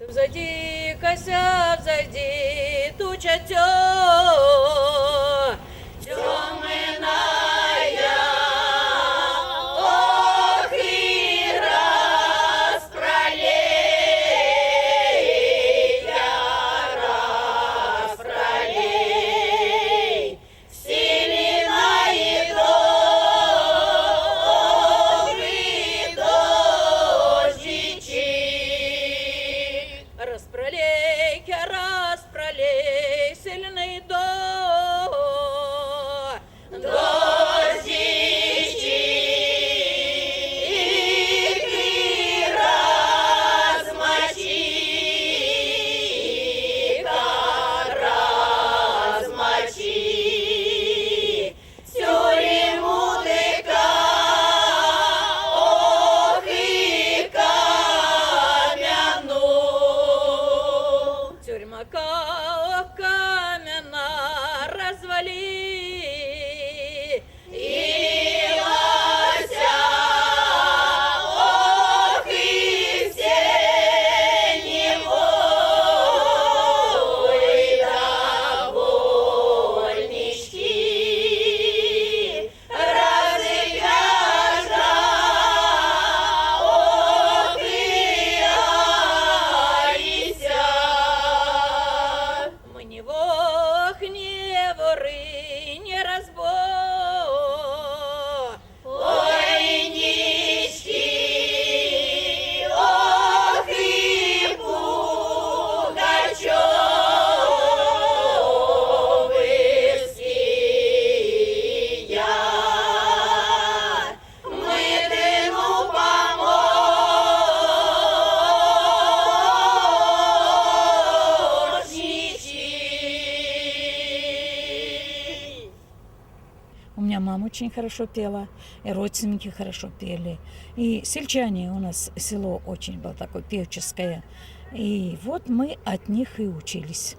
Взойди, кося, взойди, туча темная, ох, и распролей, сильный дождичек. Распролей, сильный дождичек, и размочи тюрьму тыка, ох, и каменную. Тюрьма каменна развали, и лося, ох, и все неволы довольнички развяжа, ох, и Алися. Мы не вох, не воры, не разбойнички, ох, и пугачевские. Мы дыну помощнички. У меня мама очень хорошо пела, и родственники хорошо пели. И сельчане у нас, село очень было такое певческое. И вот мы от них и учились.